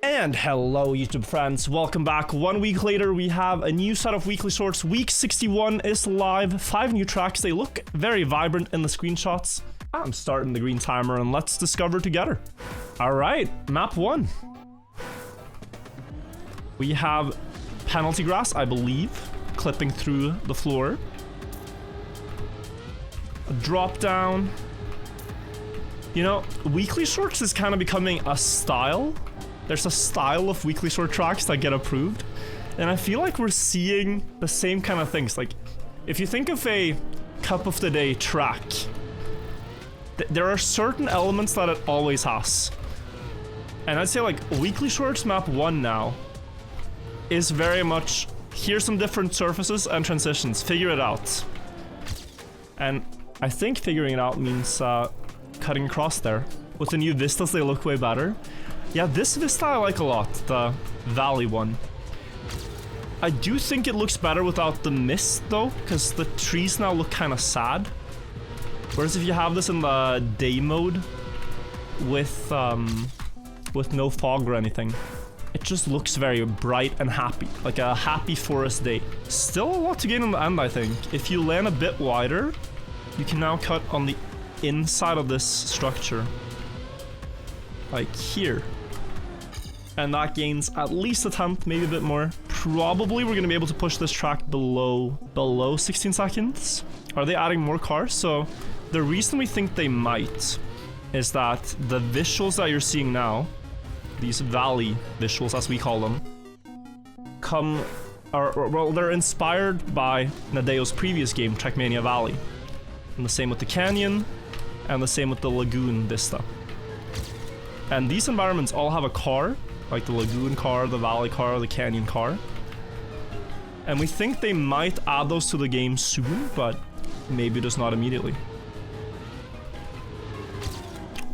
And hello YouTube friends, welcome back. 1 week later we have a new set of weekly shorts. Week 61 is live, 5 new tracks. They look very vibrant in the screenshots. I'm starting the green timer and let's discover together. Alright, map 1. We have penalty grass, I believe, clipping through the floor. A drop down. You know, weekly shorts is kind of becoming a style. There's a style of weekly short tracks that get approved. And I feel like we're seeing the same kind of things. Like, if you think of a cup of the day track, there are certain elements that it always has. And I'd say like weekly shorts map 1 now is very much, here's some different surfaces and transitions, figure it out. And I think figuring it out means cutting across there. With the new vistas, they look way better. Yeah, this vista I like a lot, the valley one. I do think it looks better without the mist though, because the trees now look kind of sad. Whereas if you have this in the day mode with no fog or anything, it just looks very bright and happy, like a happy forest day. Still a lot to gain in the end, I think. If you land a bit wider, you can now cut on the inside of this structure. Like here. And that gains at least a tenth, maybe a bit more. Probably we're gonna be able to push this track below 16 seconds. Are they adding more cars? So the reason we think they might is that the visuals that you're seeing now, these valley visuals as we call them, well, they're inspired by Nadeo's previous game, Trackmania Valley. And the same with the canyon, and the same with the lagoon vista. And these environments all have a car, like the lagoon car, the valley car, the canyon car. And we think they might add those to the game soon, but maybe just not immediately.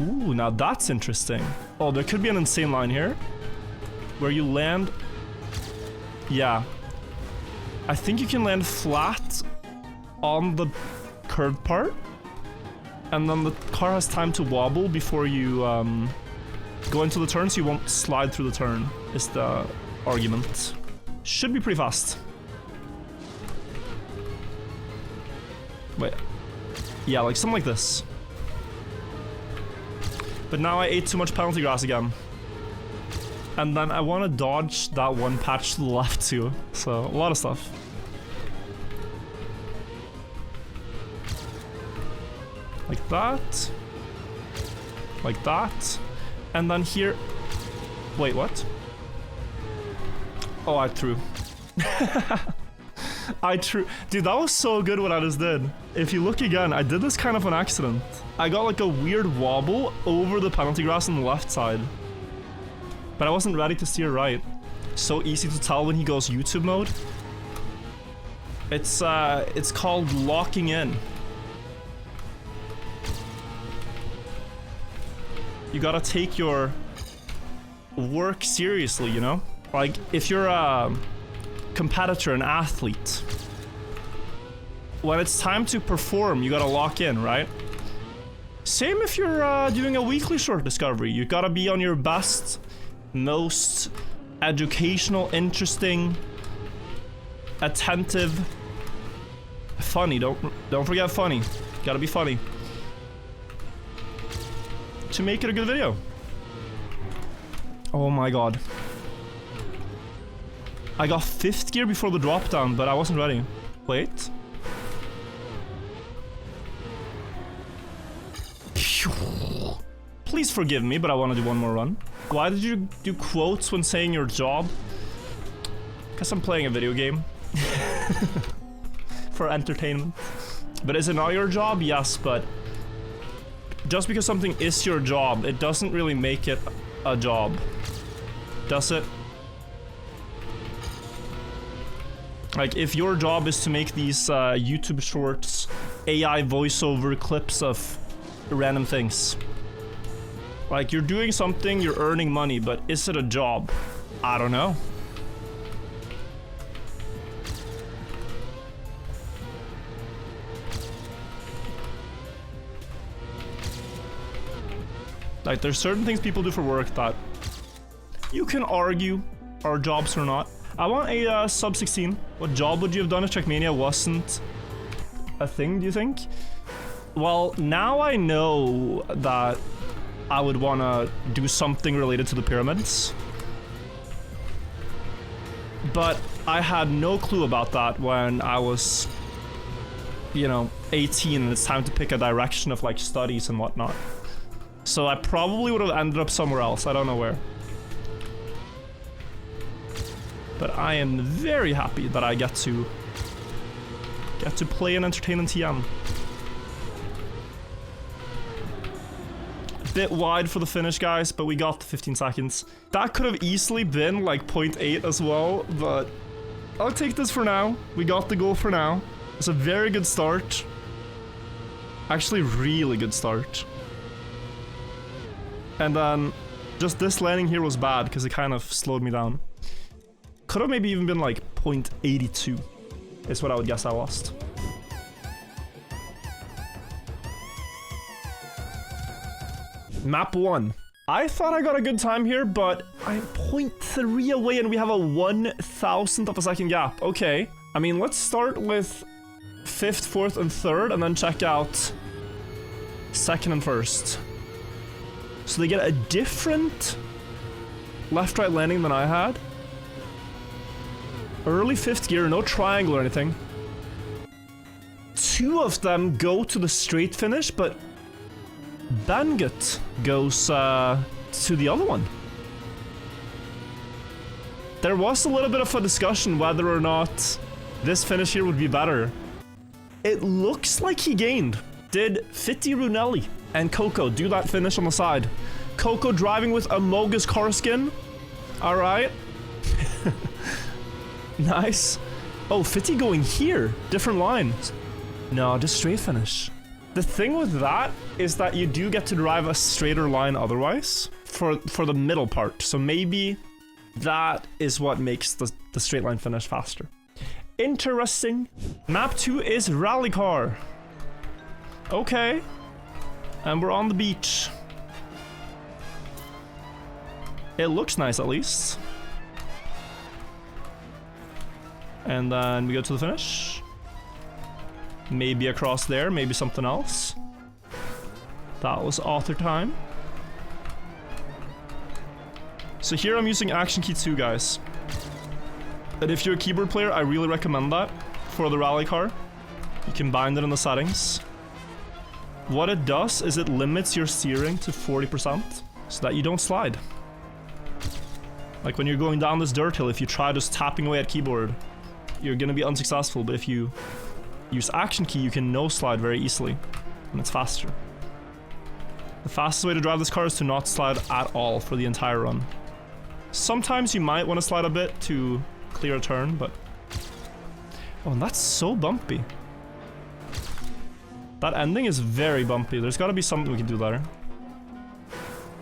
Ooh, now that's interesting. Oh, there could be an insane line here, where you land... Yeah. I think you can land flat on the curved part, and then the car has time to wobble before you go into the turn, so you won't slide through the turn, is the argument. Should be pretty fast. Wait. Yeah, like something like this. But now I ate too much penalty grass again. And then I want to dodge that one patch to the left too. So, a lot of stuff. Like that. Like that. And then here... Wait, what? Oh, I threw. I threw. Dude, that was so good what I just did. If you look again, I did this kind of an accident. I got like a weird wobble over the penalty grass on the left side. But I wasn't ready to steer right. So easy to tell when he goes YouTube mode. It's called locking in. You gotta take your work seriously, you know? Like, if you're a competitor, an athlete, when it's time to perform, you gotta lock in, right? Same if you're doing a weekly short discovery. You gotta be on your best, most educational, interesting, attentive, funny. Don't forget funny. Gotta be funny to make it a good video. Oh my god. I got 5th gear before the drop down, but I wasn't ready. Wait. Please forgive me, but I want to do one more run. Why did you do quotes when saying your job? Because I'm playing a video game. For entertainment. But is it not your job? Yes, but just because something is your job, it doesn't really make it a job. Does it? Like, if your job is to make these YouTube shorts, AI voiceover clips of random things. Like, you're doing something, you're earning money, but is it a job? I don't know. Like, there's certain things people do for work that You can argue our jobs or not. I want a sub 16. What job would you have done if Trackmania wasn't a thing, do you think? Well, now I know that I would want to do something related to the pyramids. But I had no clue about that when I was, you know, 18 and it's time to pick a direction of like studies and whatnot. So I probably would have ended up somewhere else. I don't know where. But I am very happy that I get to play and entertain in TM. Bit wide for the finish, guys, but we got the 15 seconds. That could have easily been like 0.8 as well, but I'll take this for now. We got the goal for now. It's a very good start. Actually, really good start. And then just this landing here was bad because it kind of slowed me down. Could have maybe even been like 0.82 is what I would guess I lost. Map 1. I thought I got a good time here, but I'm 0.3 away and we have a 1,000th of a second gap. Okay. I mean, let's start with 5th, 4th, and 3rd, and then check out 2nd and 1st. So they get a different left-right landing than I had. Early 5th gear, no triangle or anything. 2 of them go to the straight finish, but Bangut goes to the other one. There was a little bit of a discussion whether or not this finish here would be better. It looks like he gained. Did Fitti Runelli and Coco do that finish on the side? Coco driving with a Mogus car skin. Alright. Nice. Oh, Fitti going here. Different lines. No, just straight finish. The thing with that is that you do get to drive a straighter line otherwise for the middle part. So maybe that is what makes the straight line finish faster. Interesting. Map 2 is rally car. Okay. And we're on the beach. It looks nice at least. And then we go to the finish. Maybe across there, maybe something else. That was author time. So here I'm using Action Key 2, guys. And if you're a keyboard player, I really recommend that for the rally car. You can bind it in the settings. What it does is it limits your steering to 40% so that you don't slide. Like when you're going down this dirt hill, if you try just tapping away at keyboard, you're gonna be unsuccessful, but if you use Action Key, you can no slide very easily, and it's faster. The fastest way to drive this car is to not slide at all for the entire run. Sometimes you might want to slide a bit to clear a turn, but... Oh, and that's so bumpy. That ending is very bumpy. There's gotta be something we can do better.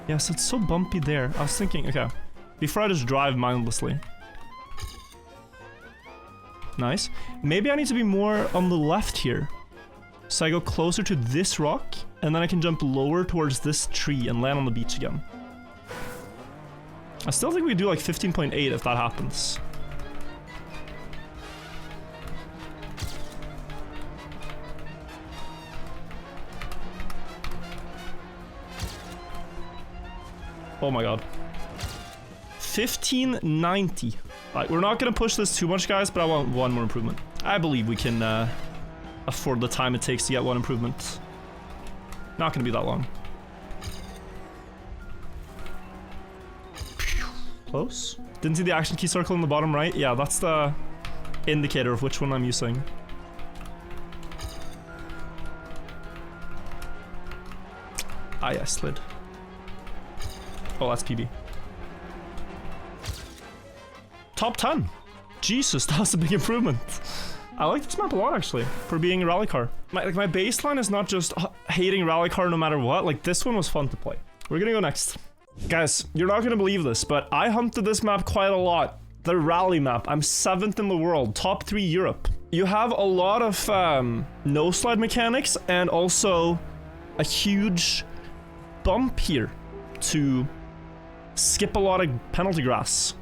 Yes, it's so bumpy there. I was thinking, okay, before I just drive mindlessly. Nice. Maybe I need to be more on the left here. So I go closer to this rock, and then I can jump lower towards this tree and land on the beach again. I still think we do like 15.8 if that happens. Oh my god. 1590. Alright, we're not gonna push this too much, guys, but I want one more improvement. I believe we can afford the time it takes to get one improvement. Not gonna be that long. Close. Didn't see the action key circle in the bottom right? Yeah, that's the indicator of which one I'm using. Ah, yeah, slid. Oh, that's PB. Top 10. Jesus, that was a big improvement. I like this map a lot, actually, for being a rally car. My baseline is not just hating rally car no matter what. Like, this one was fun to play. We're gonna go next. Guys, you're not gonna believe this, but I hunted this map quite a lot. The rally map. I'm 7th in the world, top 3 Europe. You have a lot of no slide mechanics and also a huge bump here to skip a lot of penalty grass.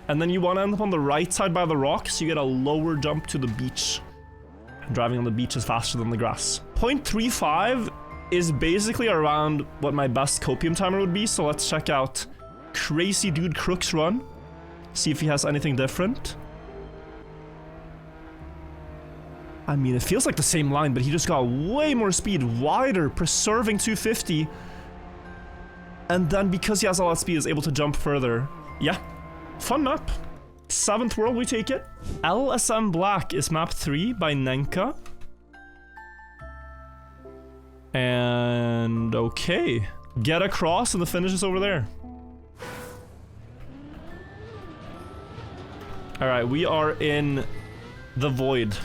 And then you want to end up on the right side by the rocks, you get a lower jump to the beach. Driving on the beach is faster than the grass. 0.35 is basically around what my best copium timer would be, so let's check out Crazy Dude Crook's run. See if he has anything different. I mean, it feels like the same line, but he just got way more speed, wider, preserving 250. And then because he has all that speed, is able to jump further. Yeah, fun map. 7th world, we take it. LSM Black is map 3 by Nenka. And okay. Get across and the finish is over there. Alright, we are in the void.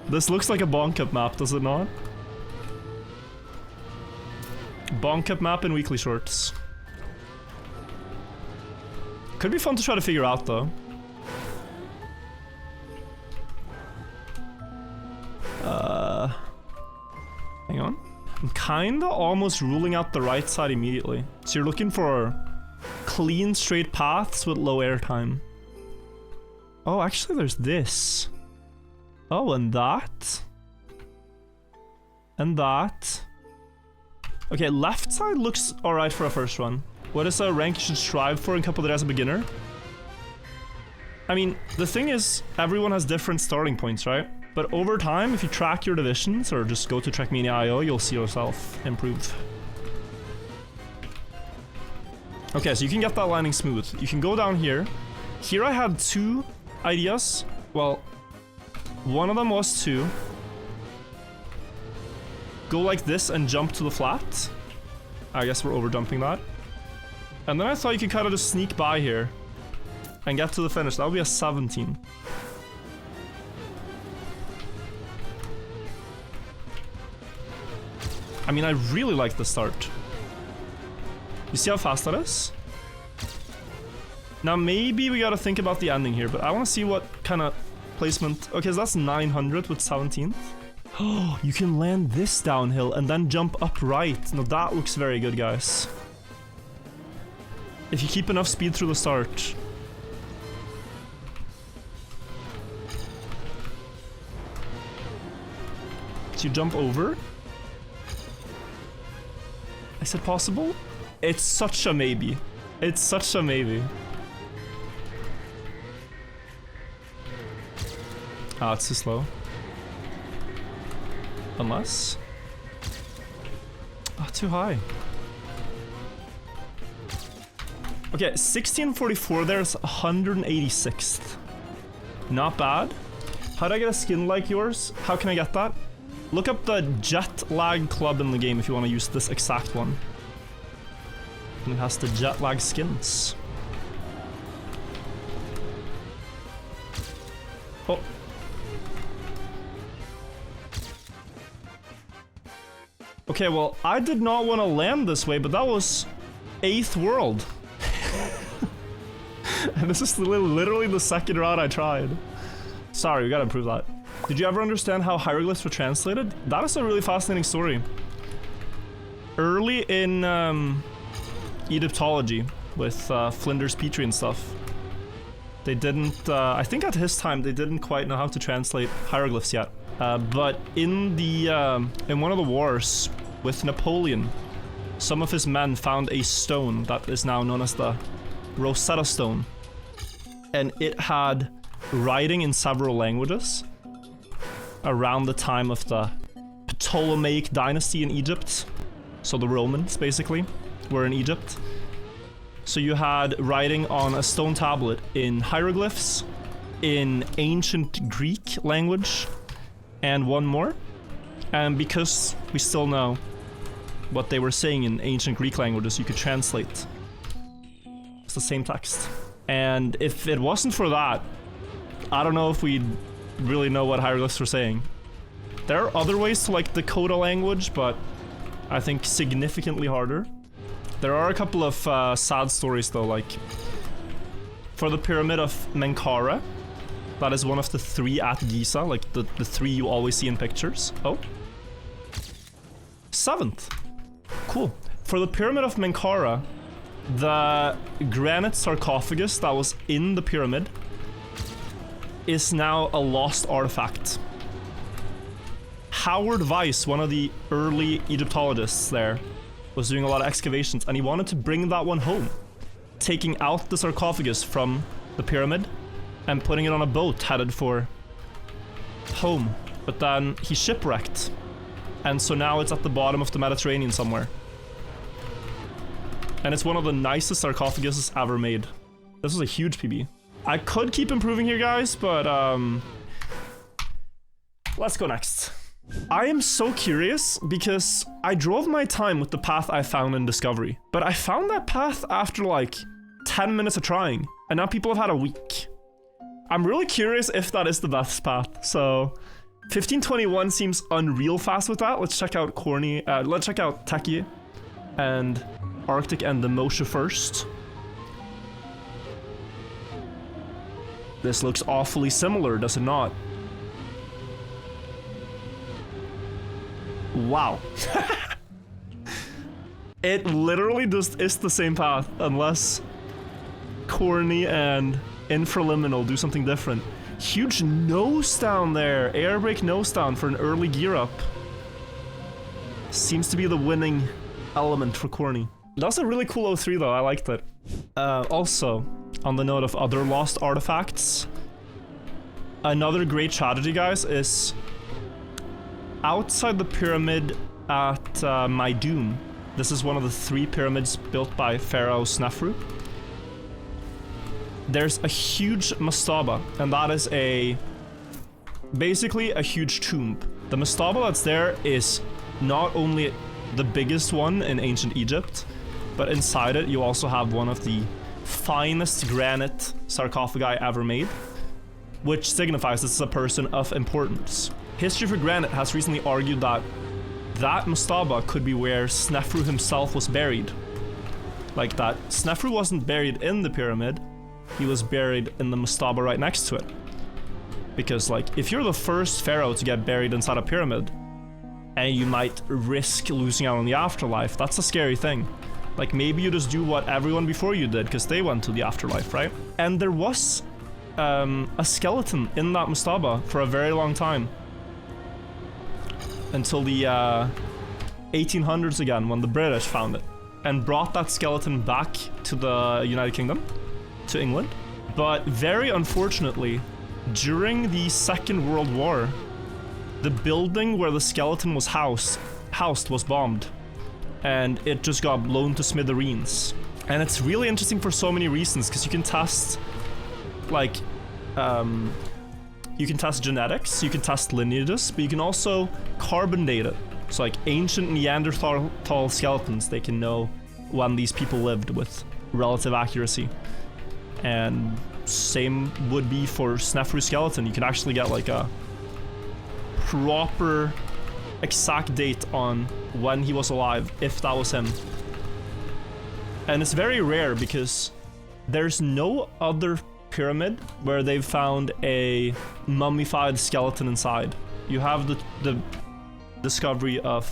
This looks like a bonk up map, does it not? Bonk up map in weekly shorts. Could be fun to try to figure out though. Hang on. I'm kinda almost ruling out the right side immediately. So you're looking for clean, straight paths with low airtime. Oh, actually there's this. Oh, and that. And that. Okay, left side looks alright for a first run. What is a rank you should strive for in Capoeira as a beginner? I mean, the thing is, everyone has different starting points, right? But over time, if you track your divisions, or just go to Trackmania.io, you'll see yourself improve. Okay, so you can get that landing smooth. You can go down here. Here I had 2 ideas. Well, one of them was to go like this and jump to the flat. I guess we're over jumping that. And then I thought you could kind of just sneak by here and get to the finish. That would be a 17. I mean, I really like the start. You see how fast that is? Now maybe we gotta think about the ending here, but I want to see what kind of placement. Okay, so that's 900 with 17th. Oh, you can land this downhill and then jump upright. Now that looks very good, guys. If you keep enough speed through the start. So you jump over. I said possible? It's such a maybe. It's such a maybe. Ah, it's too slow. Unless... ah, too high. Okay, 1644 there's 186th. Not bad. How do I get a skin like yours? How can I get that? Look up the jet lag club in the game if you want to use this exact one. And it has the jet lag skins. Oh. Okay, well, I did not want to land this way, but that was 8th world. And this is literally the 2nd route I tried. Sorry, we gotta improve that. Did you ever understand how hieroglyphs were translated? That is a really fascinating story. Early in Egyptology, with Flinders Petrie and stuff, they didn't, I think at his time, they didn't quite know how to translate hieroglyphs yet. But in one of the wars with Napoleon, some of his men found a stone that is now known as the Rosetta Stone. And it had writing in several languages around the time of the Ptolemaic dynasty in Egypt. So the Romans, basically, were in Egypt. So you had writing on a stone tablet in hieroglyphs, in ancient Greek language, and one more. And because we still know what they were saying in ancient Greek languages, you could translate. It's the same text. And if it wasn't for that, I don't know if we'd really know what hieroglyphs were saying. There are other ways to like decode a language, but I think significantly harder. There are a couple of sad stories though, like for the Pyramid of Menkaure, that is one of the 3 at Giza, like the 3 you always see in pictures. Oh. 7th. Cool. for the Pyramid of Menkaura, the granite sarcophagus that was in the pyramid is now a lost artifact. Howard Weiss, one of the early Egyptologists there, was doing a lot of excavations, and he wanted to bring that one home, taking out the sarcophagus from the pyramid and putting it on a boat headed for home. But then he shipwrecked, and so now it's at the bottom of the Mediterranean somewhere. And it's one of the nicest sarcophaguses ever made. This was a huge PB. I could keep improving here, guys, but let's go next. I am so curious because I drove my time with the path I found in Discovery, but I found that path after like 10 minutes of trying, and now people have had a week. I'm really curious if that is the best path, so 1521 seems unreal fast with that. Let's check out let's check out Techie and Arctic and the Moshe first. This looks awfully similar, does it not? Wow. It literally just is the same path, unless Corny and Infraliminal do something different. Huge nose down there. Air brake nose down for an early gear up. Seems to be the winning element for Corny. That's a really cool 03 though, I liked it. Also, on the note of other lost artifacts, another great tragedy, guys, is outside the pyramid at Maidum. This is one of the 3 pyramids built by Pharaoh Snefru. There's a huge mastaba, and that is basically a huge tomb. The mastaba that's there is not only the biggest one in ancient Egypt, but inside it you also have one of the finest granite sarcophagi ever made, which signifies this is a person of importance. History for Granite has recently argued that that mastaba could be where Snefru himself was buried. Like that Snefru wasn't buried in the pyramid, he was buried in the mastaba right next to it. Because like, if you're the first pharaoh to get buried inside a pyramid, and you might risk losing out on the afterlife, that's a scary thing. Like maybe you just do what everyone before you did, because they went to the afterlife, right? And there was a skeleton in that mastaba for a very long time. Until the 1800s again, when the British found it and brought that skeleton back to the United Kingdom, to England. But very unfortunately, during the Second World War, the building where the skeleton was housed was bombed, and it just got blown to smithereens. And it's really interesting for so many reasons, because you can test, like, you can test genetics, you can test lineages, but you can also carbon date it. So like ancient Neanderthal skeletons, they can know when these people lived with relative accuracy. And same would be for Snefru's skeleton. You can actually get like a proper exact date on when he was alive, if that was him. And it's very rare because there's no other pyramid where they've found a mummified skeleton inside. You have the discovery of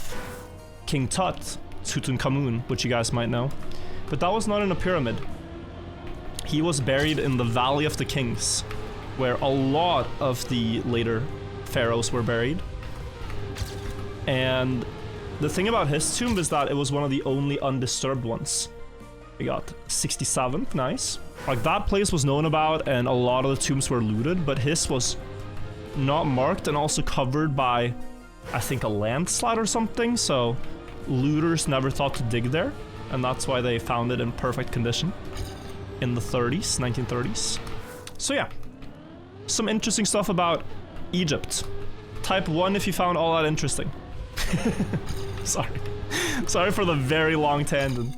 King Tut, Tutankhamun, which you guys might know, but that was not in a pyramid. He was buried in the Valley of the Kings, where a lot of the later pharaohs were buried. And the thing about his tomb is that it was one of the only undisturbed ones. We got 67th, nice. Like that place was known about and a lot of the tombs were looted, but his was not marked and also covered by, I think, a landslide or something, so looters never thought to dig there, and that's why they found it in perfect condition in the 1930s. So yeah, some interesting stuff about Egypt. Type 1 if you found all that interesting. Sorry for the very long tangent.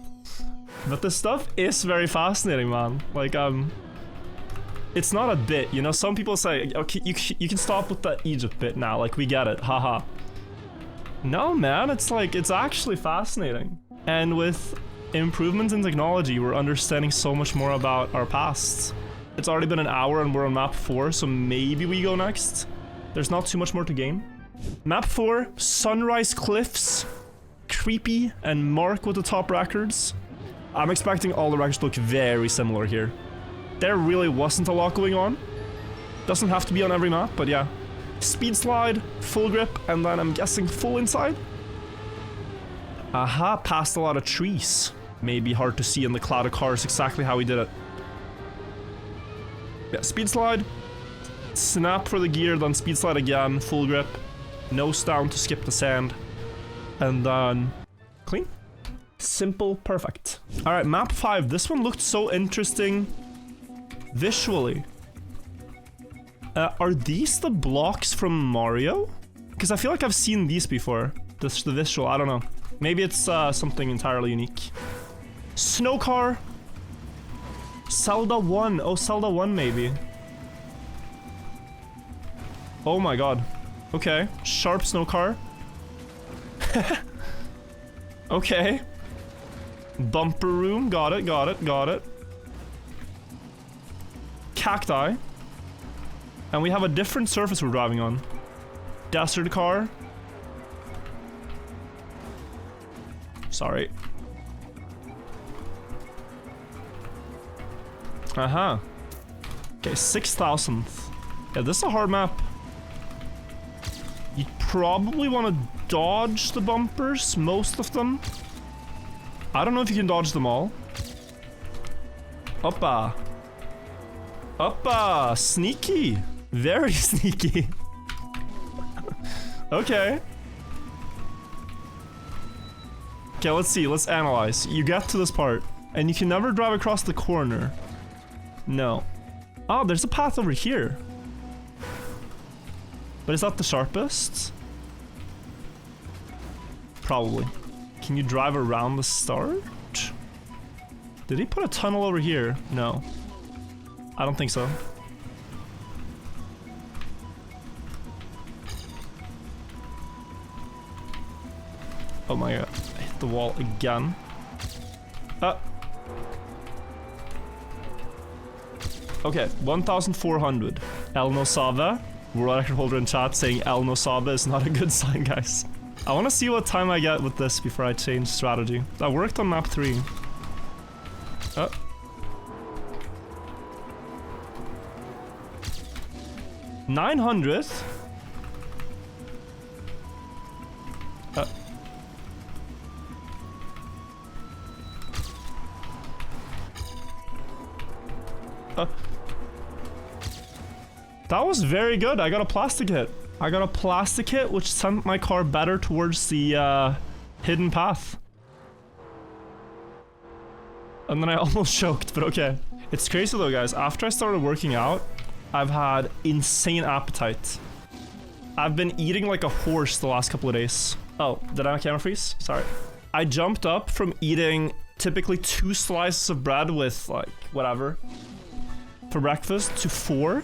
But this stuff is very fascinating, man. Like, it's not a bit, you know? Some people say, okay, you can stop with the Egypt bit now, like, we get it, haha. No, man, it's like, it's actually fascinating. And with improvements in technology, we're understanding so much more about our past. It's already been an hour and we're on map 4, so maybe we go next. There's not too much more to gain. Map 4, Sunrise Cliffs, creepy and Mark with the top records. I'm expecting all the records to look very similar here. There really wasn't a lot going on. Doesn't have to be on every map, but yeah. Speed slide, full grip, and then I'm guessing full inside. Aha, past a lot of trees. Maybe hard to see in the cloud of cars exactly how he did it. Yeah, speed slide. Snap for the gear, then speed slide again, full grip. Nose down to skip the sand. And then clean. Simple, perfect. Alright, map 5. This one looked so interesting visually. Are these the blocks from Mario? Because I feel like I've seen these before. The visual, I don't know. Maybe it's something entirely unique. Snow car. Zelda 1. Oh, Zelda 1 maybe. Oh my god. Okay. Sharp snow car. Okay. Bumper room. Got it, got it, got it. Cacti. And we have a different surface we're driving on. Desert car. Sorry. Uh-huh. Okay, 6,000th. Yeah, this is a hard map. You probably want to dodge the bumpers, most of them. I don't know if you can dodge them all. Oppa. Oppa! Sneaky! Very sneaky. Okay. Okay, let's see. Let's analyze. You get to this part, and you can never drive across the corner. No. Oh, there's a path over here. But is that the sharpest? Probably. Can you drive around the start? Did he put a tunnel over here? No. I don't think so. Oh my god. I hit the wall again. Okay, 1,400. El No Sabe. World record holder in chat saying El No Sabe is not a good sign, guys. I want to see what time I get with this before I change strategy. That worked on map 3. 900th? That was very good. I got a plastic hit. I got a plastic hit, which sent my car better towards the hidden path. And then I almost choked, but okay. It's crazy though, guys. After I started working out, I've had insane appetite. I've been eating like a horse the last couple of days. Oh, did I have a camera freeze? Sorry. I jumped up from eating typically 2 slices of bread with like whatever for breakfast to 4.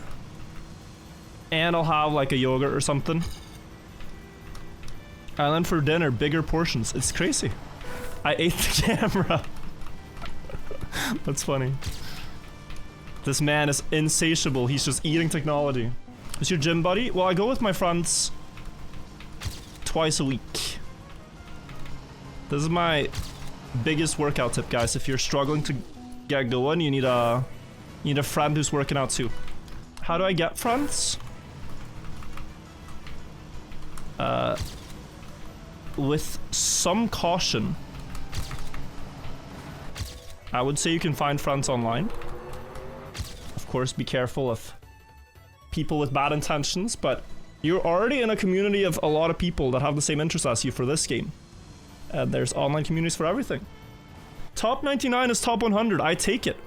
And I'll have like a yogurt or something. And then for dinner, bigger portions. It's crazy. I ate the camera. That's funny. This man is insatiable. He's just eating technology. Who's your gym buddy? Well, I go with my friends twice a week. This is my biggest workout tip, guys. If you're struggling to get going, you need a friend who's working out too. How do I get friends? With some caution. I would say you can find friends online. Of course, be careful of people with bad intentions, but you're already in a community of a lot of people that have the same interests as you for this game. There's online communities for everything. Top 99 is top 100. I take it.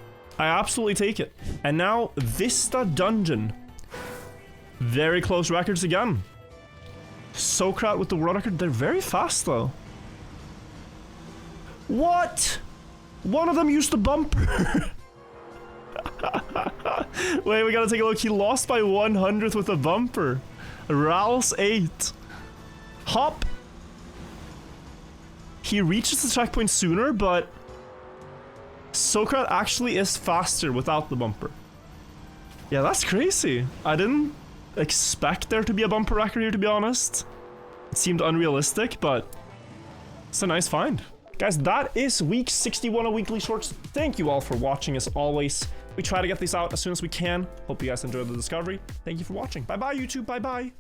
I absolutely take it. And now, Vista Dungeon. Very close records again. Socrat with the world record. They're very fast though. What? One of them used the bumper. Wait, we gotta take a look. He lost by 100th with a bumper. Ral's 8. Hop. He reaches the checkpoint sooner, but Socrat actually is faster without the bumper. Yeah, that's crazy. I didn't expect there to be a bumper record here, to be honest. It seemed unrealistic, but It's a nice find. Guys, that is week 61 of Weekly Shorts. Thank you all for watching as always. We try to get these out as soon as we can. Hope you guys enjoyed the discovery. Thank you for watching. Bye-bye, YouTube. Bye-bye.